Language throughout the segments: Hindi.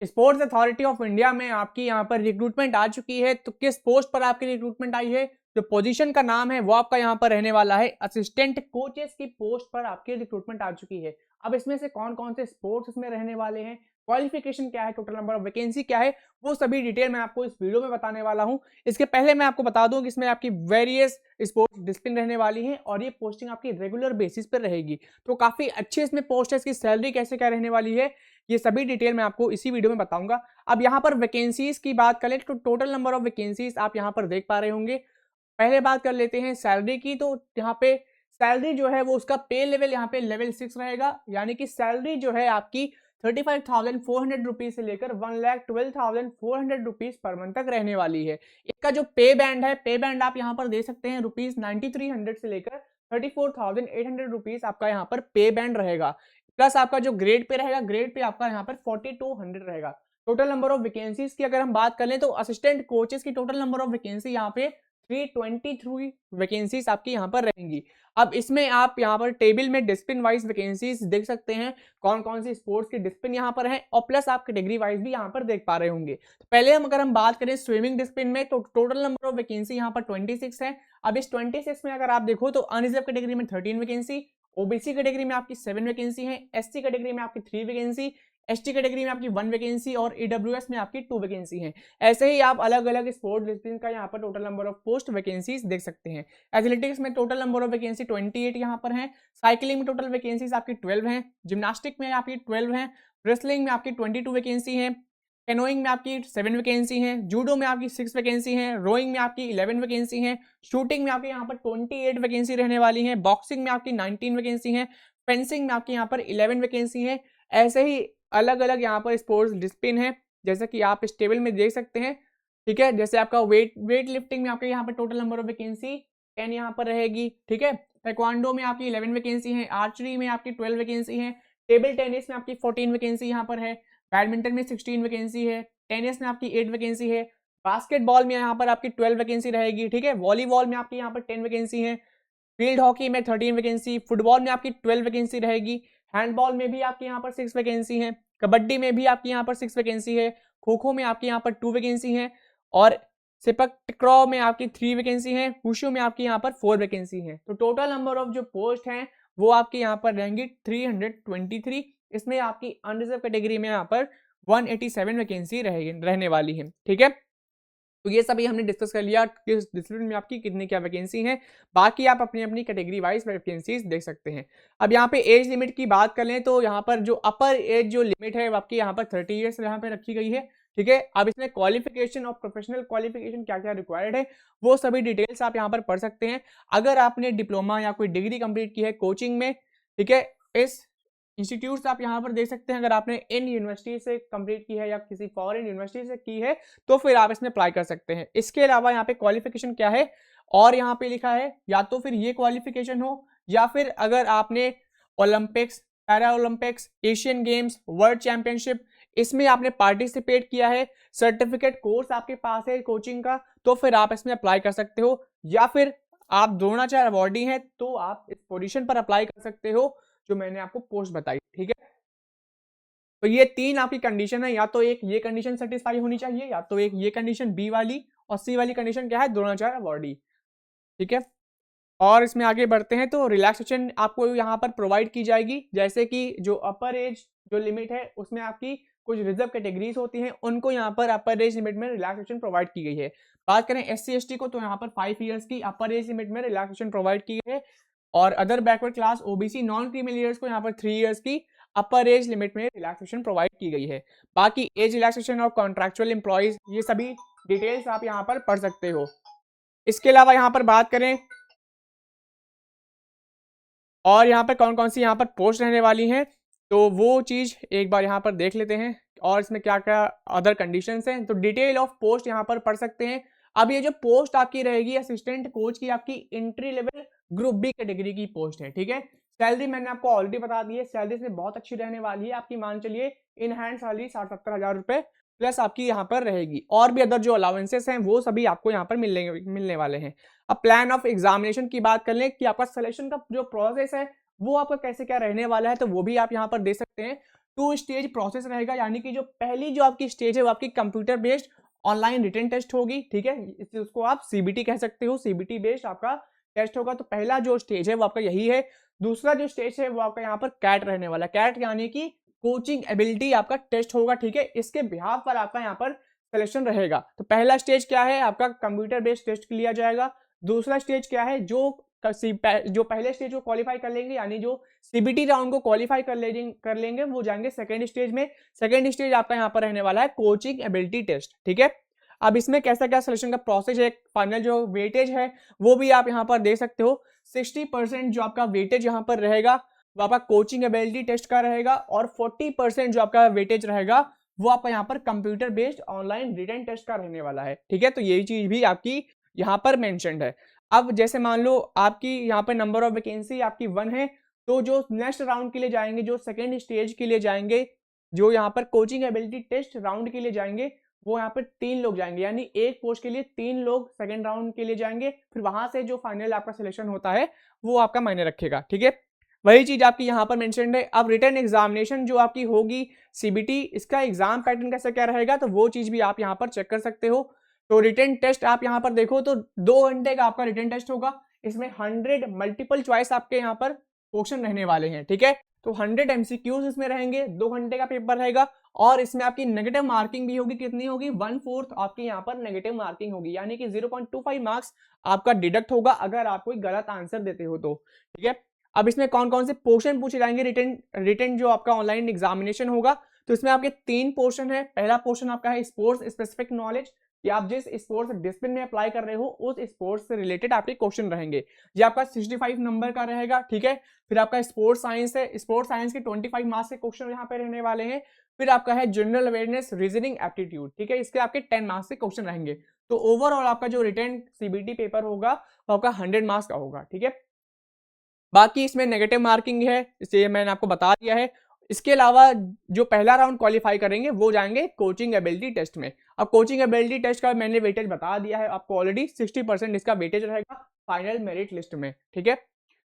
स्पोर्ट्स अथॉरिटी ऑफ इंडिया में आपकी यहाँ पर रिक्रूटमेंट आ चुकी है। तो किस पोस्ट पर आपकी रिक्रूटमेंट आई है, जो पोजीशन का नाम है वो आपका यहाँ पर रहने वाला है असिस्टेंट कोचेस की पोस्ट पर आपकी रिक्रूटमेंट आ चुकी है। अब इसमें से कौन कौन से स्पोर्ट्स इसमें रहने वाले हैं, क्वालिफिकेशन क्या है, टोटल नंबर ऑफ वैकेंसी क्या है, वो सभी डिटेल मैं आपको इस वीडियो में बताने वाला हूं। इसके पहले मैं आपको बता दूं कि इसमें आपकी वेरियस स्पोर्ट्स डिसिप्लिन रहने वाली है और ये पोस्टिंग आपकी रेगुलर बेसिस पर रहेगी। तो काफी अच्छी इसमें पोस्ट है, इसकी सैलरी कैसे क्या रहने वाली है, ये सभी डिटेल मैं आपको इसी वीडियो में बताऊंगा। अब यहाँ पर वैकेंसीज की बात करें तो टोटल नंबर ऑफ वैकेंसीज आप यहाँ पर देख पा रहे होंगे। पहले बात कर लेते हैं सैलरी की। तो यहाँ पे सैलरी जो है वो उसका पे लेवल यहाँ पे लेवल 6 रहेगा, यानी कि सैलरी जो है आपकी 35,400 रुपीज से लेकर 1,12,400 रुपीज पर मंथ तक रहने वाली है। इसका जो पे बैंड है, पे बैंड आप यहाँ पर दे सकते हैं ₹9300 से लेकर 34,800 रुपीज आपका यहाँ पर पे बैंड रहेगा। प्लस आपका जो ग्रेड पे रहेगा, ग्रेड पे आपका यहाँ पर 4200 रहेगा। टोटल नंबर ऑफ वैकेंसीज की अगर हम बात कर लें तो असिस्टेंट कोचेस की टोटल नंबर ऑफ वैकेंसी यहाँ पे 323 वैकेंसीज आपकी यहाँ पर रहेंगी। अब इसमें आप यहाँ पर टेबल में डिसिप्लिन वाइज वैकेंसीज देख सकते हैं, कौन कौन सी स्पोर्ट्स की डिसिप्लिन यहाँ पर है, और प्लस आप कैटेगरी वाइज भी यहाँ पर देख पा रहे होंगे। तो पहले अगर हम बात करें स्विमिंग डिसिप्लिन में तो टोटल नंबर ऑफ वैकेंसी यहाँ पर 26 है। अब इस 26 में अगर आप देखो तो अनरिजर्व कैटेगरी में 13 वैकेंसी, ओबीसी कैटेगरी में आपकी 7 वैकेंसी है, एससी कैटेगरी में आपकी 3 वैकेंसी, एसटी कैटेगरी में आपकी 1 वैकेंसी और ईडब्ल्यूएस में आपकी 2 वैकेंसी है। ऐसे ही आप अलग अलग स्पोर्ट डिसिप्लिन का यहाँ पर total number of post vacancies देख सकते हैं। एथलेटिक्स में टोटल नंबर ऑफ वैकेंसी 28 यहाँ पर है, साइकिलिंग में टोटल वैकेंसीज आपकी 12 है, जिम्नास्टिक में आपकी 12 है, रेसलिंग में आपकी 22 वैकेंसी है, कैनोइंग में आपकी 7 वैकेंसी है, जूडो में आपकी 6 वैकेंसी है, रोइंग में आपकी 11 वैकेंसी है, शूटिंग में आपके यहाँ पर 28 वैकेंसी रहने वाली है, बॉक्सिंग में आपकी 19 वैकेंसी है, फेंसिंग में आपके यहाँ पर 11 वैकेंसी है। ऐसे ही अलग अलग यहाँ पर स्पोर्ट्स डिसिप्लिन है, जैसे कि आप इस टेबल में देख सकते हैं। ठीक है, जैसे आपका वेट लिफ्टिंग में आपके यहाँ पर टोटल नंबर ऑफ वैकेंसी 10 यहाँ पर रहेगी। ठीक है, टेक्वांडो में आपकी 11 वैकेंसी है, आर्चरी में आपकी 12 वैकेंसी है, टेबल टेनिस में आपकी 14 वैकेंसी यहाँ पर है, बैडमिंटन में 16 वैकेंसी है, टेनिस में आपकी 8 वैकेंसी है, बास्केटबॉल में यहाँ पर आपकी 12 वैकेंसी रहेगी। ठीक है, वॉलीबॉल में आपकी यहाँ पर 10 वैकेंसी है, फील्ड हॉकी में 13 वैकेंसी, फुटबॉल में आपकी 12 वैकेंसी रहेगी, हैंडबॉल में भी आपके यहाँ पर 6 वैकेंसी है, कबड्डी में भी आपकी यहाँ पर 6 वैकेंसी है, खो खो में आपके यहाँ पर 2 वैकेंसी है, और सिपक टकराव में आपकी 3 वैकेंसी है, वुशु में आपकी यहाँ पर 4 वैकेंसी है। तो टोटल नंबर ऑफ जो पोस्ट हैं वो आपके यहाँ पर रहेंगी 323। इसमें आपकी अनरिजर्व कैटेगरी में यहाँ पर 187 वैकेंसी रहने वाली है। ठीक है, तो ये सभी हमने डिस्कस कर लिया किस डिसिप्लिन में आपकी कितनी क्या वैकेंसी है। बाकी आप अपनी अपनी कैटेगरी वाइज वैकेंसीज देख सकते हैं। अब यहाँ पे एज लिमिट की बात कर लें तो यहाँ पर जो अपर एज जो लिमिट है आपकी यहाँ पर 30 ईयर्स यहाँ पे रखी गई है। ठीक है, अब इसमें क्वालिफिकेशन और प्रोफेशनल क्वालिफिकेशन क्या क्या रिक्वायर्ड है वो सभी डिटेल्स आप यहाँ पर पढ़ सकते हैं। अगर आपने डिप्लोमा या कोई डिग्री कंप्लीट की है कोचिंग में, ठीक है, इस इंस्टीट्यूट्स आप यहाँ पर देख सकते हैं। अगर आपने इन यूनिवर्सिटी से कंप्लीट की है या किसी फॉरेन यूनिवर्सिटी से की है तो फिर आप इसमें अप्लाई कर सकते हैं। इसके अलावा यहाँ पे क्वालिफिकेशन क्या है, और यहाँ पे लिखा है या तो फिर ये क्वालिफिकेशन हो या फिर अगर आपने Olympics, para Olympics, Asian games, world championship इसमें आपने पार्टिसिपेट किया है, सर्टिफिकेट कोर्स आपके पास है कोचिंग का, तो फिर आप इसमें अप्लाई कर सकते हो। या फिर आप द्रोणाचार्य अवॉर्डी हैं तो आप इस पोजीशन पर अप्लाई कर सकते हो जो मैंने आपको पोस्ट बताई। ठीक है, तो ये 3 आपकी कंडीशन है, या तो एक ये कंडीशन सेटिस्फाई होनी चाहिए, या तो एक ये कंडीशन बी वाली, और सी वाली कंडीशन क्या है, द्रोणाचार्य अवॉर्डी। ठीक है, और इसमें आगे बढ़ते हैं तो रिलैक्सेशन आपको यहाँ पर प्रोवाइड की जाएगी, जैसे कि जो अपर एज जो लिमिट है उसमें आपकी कुछ रिजर्व कैटेगरीज होती हैं, उनको यहाँ पर अपर एज लिमिट में रिलैक्सेशन प्रोवाइड की गई है। बात करें SC ST को तो यहाँ पर 5 ईयर्स की अपर एज लिमिट में रिलैक्सेशन प्रोवाइड की गई है, और other backward class OBC non criminal years को यहाँ पर 3 ईयर्स की अपर एज लिमिट में रिलैक्सेशन प्रोवाइड की गई है। बाकी एज रिलैक्सेशन और कॉन्ट्रैक्चुअल एम्प्लॉइज ये सभी डिटेल्स आप यहाँ पर पढ़ सकते हो। इसके अलावा यहाँ पर बात करें और यहाँ पर कौन कौन सी यहाँ पर पोस्ट रहने वाली हैं तो वो चीज़ एक बार यहाँ पर देख लेते हैं, और इसमें क्या क्या अदर कंडीशंस हैं। तो डिटेल ऑफ पोस्ट यहाँ पर पढ़ सकते हैं। अब ये जो पोस्ट आपकी रहेगी असिस्टेंट कोच की, आपकी entry level group B category की पोस्ट है। ठीक है, सैलरी मैंने आपको ऑलरेडी बता दी है, सैलरी इसमें बहुत अच्छी रहने वाली है आपकी, मान चलिए इन हैंड सैलरी 60-70 हज़ार रुपए प्लस आपकी यहाँ पर रहेगी, और भी अदर जो अलाउंसेस हैं वो सभी आपको यहाँ पर मिलने वाले हैं। अब प्लान ऑफ एग्जामिनेशन की बात कर लें कि आपका सिलेक्शन का जो प्रोसेस है वो आपका कैसे क्या रहने वाला है, तो वो भी आप यहाँ पर देख सकते हैं। 2 स्टेज प्रोसेस रहेगा, यानी कि जो पहली जो आपकी स्टेज है वो आपकी computer based online written test होगी, ठीक है, इसलिए उसको आप सीबीटी कह सकते हो, सीबीटी बेस्ड आपका टेस्ट होगा। तो पहला जो स्टेज है वो आपका यही है। दूसरा जो स्टेज है वो आपका यहाँ पर कैट रहने वाला है, कैट यानी कि कोचिंग एबिलिटी आपका टेस्ट होगा, ठीक है, इसके बिहाफ पर आपका यहाँ पर सिलेक्शन रहेगा। तो पहला स्टेज क्या है, आपका कंप्यूटर बेस्ड टेस्ट लिया जाएगा। दूसरा स्टेज क्या है, जो पहले स्टेज को क्वालिफाई कर लेंगे, यानी जो सीबीटी राउंड को क्वालिफाई कर लेंगे वो जाएंगे सेकंड स्टेज में। सेकंड स्टेज आपका यहाँ पर रहने वाला है कोचिंग एबिलिटी टेस्ट, ठीक है। अब इसमें कैसा क्या सिलेक्शन का प्रोसेस है, फाइनल जो वेटेज है वो भी आप यहाँ पर देख सकते हो। 60% जो आपका वेटेज यहाँ पर रहेगा वो आपका कोचिंग एबिलिटी टेस्ट का रहेगा, और 40% जो आपका वेटेज रहेगा वो आपका यहाँ पर computer based online written test का रहने वाला है, ठीक है। तो यही चीज भी आपकी यहाँ पर मेंशन्ड है। अब जैसे मान लो आपकी यहाँ पर नंबर ऑफ वैकेंसी आपकी 1 है, तो जो नेक्स्ट राउंड के लिए जाएंगे, जो सेकेंड स्टेज के लिए जाएंगे, जो यहाँ पर कोचिंग एबिलिटी टेस्ट राउंड के लिए जाएंगे, वो यहाँ पर 3 लोग जाएंगे, यानी एक पोस्ट के लिए 3 लोग सेकेंड राउंड के लिए जाएंगे। फिर वहां से जो फाइनल आपका सिलेक्शन होता है वो आपका मायने रखेगा, ठीक है। वही चीज आपकी यहाँ पर मेंशन्ड है। अब रिटन एग्जामिनेशन जो आपकी होगी सीबीटी, इसका एग्जाम पैटर्न कैसा क्या रहेगा, तो वो चीज भी आप यहाँ पर चेक कर सकते हो। तो रिटन टेस्ट आप यहाँ पर देखो तो 2 घंटे का आपका रिटन टेस्ट होगा। इसमें 100 मल्टीपल चॉइस आपके यहाँ पर क्वेश्चन रहने वाले हैं, ठीक है। तो 100 एमसीक्यूज इसमें रहेंगे, 2 घंटे का पेपर रहेगा, और इसमें आपकी नेगेटिव मार्किंग भी होगी। कितनी होगी, 1/4 आपकी यहाँ पर नेगेटिव मार्किंग होगी, यानी कि 0.25 मार्क्स आपका डिडक्ट होगा अगर आप कोई गलत आंसर देते हो तो, ठीक है। अब इसमें कौन कौन से पोर्शन पूछे जाएंगे, रिटन जो आपका ऑनलाइन एग्जामिनेशन होगा, तो इसमें आपके 3 पोर्शन है। पहला पोर्शन आपका है स्पोर्ट्स स्पेसिफिक नॉलेज, कि आप जिस स्पोर्ट्स डिसिप्लिन में अप्लाई कर रहे हो उस स्पोर्ट्स से रिलेटेड आपके क्वेश्चन रहेंगे। ये आपका 65 नंबर का रहेगा, ठीक है। फिर आपका स्पोर्ट्स साइंस है, स्पोर्ट्स साइंस के 25 मार्क्स के क्वेश्चन यहाँ पे रहने वाले हैं। फिर आपका है जनरल अवेयरनेस रीजनिंग एप्टीट्यूड, ठीक है, इसके आपके 10 मार्क्स के क्वेश्चन रहेंगे। तो ओवरऑल आपका जो रिटन सीबीटी पेपर होगा वो आपका 100 मार्क्स का होगा, ठीक है। बाकी इसमें नेगेटिव मार्किंग है, इसे मैंने आपको बता दिया है। इसके अलावा जो पहला राउंड क्वालिफाई करेंगे वो जाएंगे कोचिंग एबिलिटी टेस्ट में। अब कोचिंग एबिलिटी टेस्ट का मैंने वेटेज बता दिया है आपको ऑलरेडी, 60% इसका वेटेज रहेगा फाइनल मेरिट लिस्ट में, ठीक है।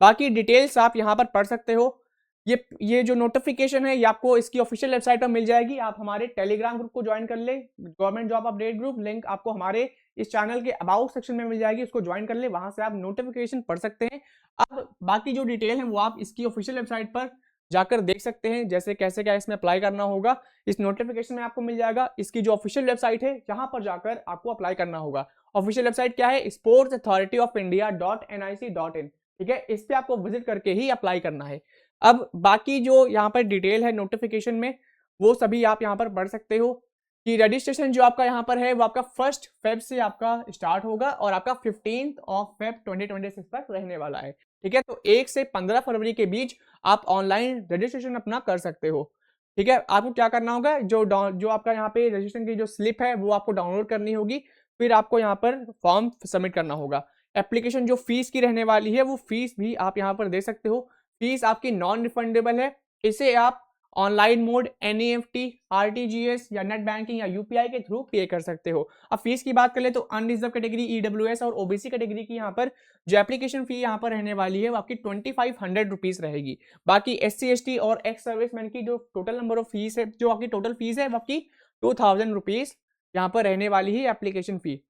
बाकी डिटेल्स आप यहाँ पर पढ़ सकते हो। ये जो नोटिफिकेशन है ये आपको इसकी ऑफिशियल वेबसाइट पर मिल जाएगी। आप हमारे टेलीग्राम ग्रुप को ज्वाइन कर ले, government job update group, link आपको हमारे इस चैनल के अबाउट सेक्शन में मिल जाएगी, उसको ज्वाइन कर ले, वहां से आप नोटिफिकेशन पढ़ सकते हैं। अब बाकी जो डिटेल है वो आप इसकी ऑफिशियल वेबसाइट पर जाकर देख सकते हैं, जैसे कैसे क्या इसमें अप्लाई करना होगा इस नोटिफिकेशन में आपको मिल जाएगा। इसकी जो ऑफिशियल वेबसाइट है यहाँ पर जाकर आपको अप्लाई करना होगा। ऑफिशियल वेबसाइट क्या है, sports authority of India .nic.in, ठीक है, इस पे आपको विजिट करके ही अप्लाई करना है। अब बाकी जो यहाँ पर डिटेल है नोटिफिकेशन में वो सभी आप यहाँ पर पढ़ सकते हो कि रजिस्ट्रेशन जो आपका यहाँ पर है वो आपका 1 फेब से आपका स्टार्ट होगा और आपका 15 फेब 2026 तक रहने वाला है, ठीक है। तो 1 से 15 फरवरी के बीच आप ऑनलाइन रजिस्ट्रेशन अपना कर सकते हो, ठीक है। आपको क्या करना होगा, जो आपका यहाँ पे रजिस्ट्रेशन की जो स्लिप है वो आपको डाउनलोड करनी होगी, फिर आपको यहाँ पर फॉर्म सबमिट करना होगा। एप्लीकेशन जो फीस की रहने वाली है वो फीस भी आप यहाँ पर दे सकते हो। फीस आपकी नॉन रिफंडेबल है, इसे आप ऑनलाइन मोड NEFT, RTGS या नेट बैंकिंग या UPI के थ्रू पे कर सकते हो। अब फीस की बात कर ले तो अनरिजर्व कैटेगरी, EWS और OBC कैटेगरी की यहाँ पर जो एप्लीकेशन फी यहाँ पर रहने वाली है वो आपकी 2500 रुपीज रहेगी। बाकी SC ST और एक्स सर्विसमैन की जो टोटल नंबर ऑफ फीस है, जो आपकी टोटल फीस है वो आपकी 2000 रुपीज यहाँ पर रहने वाली है एप्लीकेशन फी।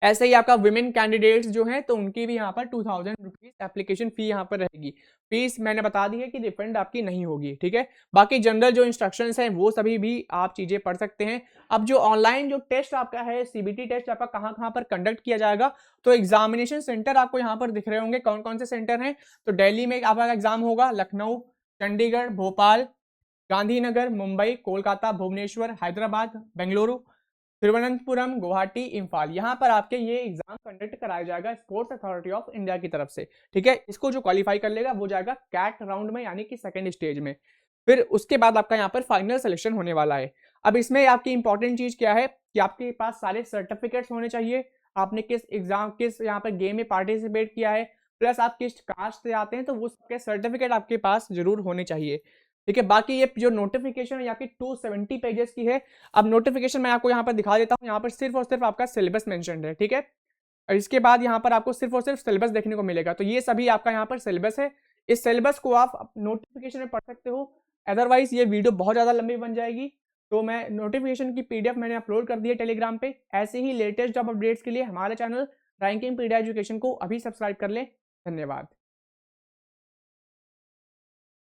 ऐसे ही आपका विमेन कैंडिडेट्स जो हैं तो उनकी भी यहाँ पर 2000 रुपीज एप्लीकेशन फी यहाँ पर रहेगी। फीस मैंने बता दी है कि रिफंड आपकी नहीं होगी, ठीक है। बाकी जनरल जो इंस्ट्रक्शंस हैं वो सभी भी आप चीजें पढ़ सकते हैं। अब जो ऑनलाइन जो टेस्ट आपका है सीबीटी टेस्ट आपका कहाँ कहाँ पर कंडक्ट किया जाएगा, तो एग्जामिनेशन सेंटर आपको यहाँ पर दिख रहे होंगे कौन कौन से सेंटर हैं। तो दिल्ली में आपका एग्जाम होगा, लखनऊ, चंडीगढ़, भोपाल, गांधीनगर, मुंबई, कोलकाता, भुवनेश्वर, हैदराबाद, बेंगलुरु, तिरुवनंतपुरम, गुवाहाटी, इम्फाल, यहाँ पर आपके ये एग्जाम कंडक्ट कराया जाएगा स्पोर्ट्स अथॉरिटी ऑफ इंडिया की तरफ से, ठीक है। इसको जो क्वालिफाई कर लेगा वो जाएगा कैट राउंड में, यानी कि सेकंड स्टेज में। फिर उसके बाद आपका यहाँ पर फाइनल सिलेक्शन होने वाला है। अब इसमें आपकी इंपॉर्टेंट चीज क्या है कि आपके पास सारे सर्टिफिकेट्स होने चाहिए, आपने किस यहाँ पर गेम में पार्टिसिपेट किया है, प्लस आप किस कास्ट से आते हैं तो वो सबके सर्टिफिकेट आपके पास जरूर होने चाहिए, ठीक है। बाकी ये जो नोटिफिकेशन है यहाँ की 270 पेजेस की है। अब नोटिफिकेशन मैं आपको यहाँ पर दिखा देता हूँ, यहाँ पर सिर्फ और सिर्फ आपका सिलेबस मेंशन्ड है, ठीक है। और इसके बाद यहाँ पर आपको सिर्फ और सिर्फ सिलेबस देखने को मिलेगा। तो ये सभी आपका यहाँ पर सिलेबस है, इस सिलेबस को आप नोटिफिकेशन में पढ़ सकते हो। अदरवाइज ये वीडियो बहुत ज़्यादा लंबी बन जाएगी। तो मैं नोटिफिकेशन की पीडीएफ मैंने अपलोड कर दी है टेलीग्राम पे। ऐसे ही लेटेस्ट जॉब अपडेट्स के लिए हमारे चैनल रैंकिंग पीडिया एजुकेशन को अभी सब्सक्राइब कर लें। धन्यवाद।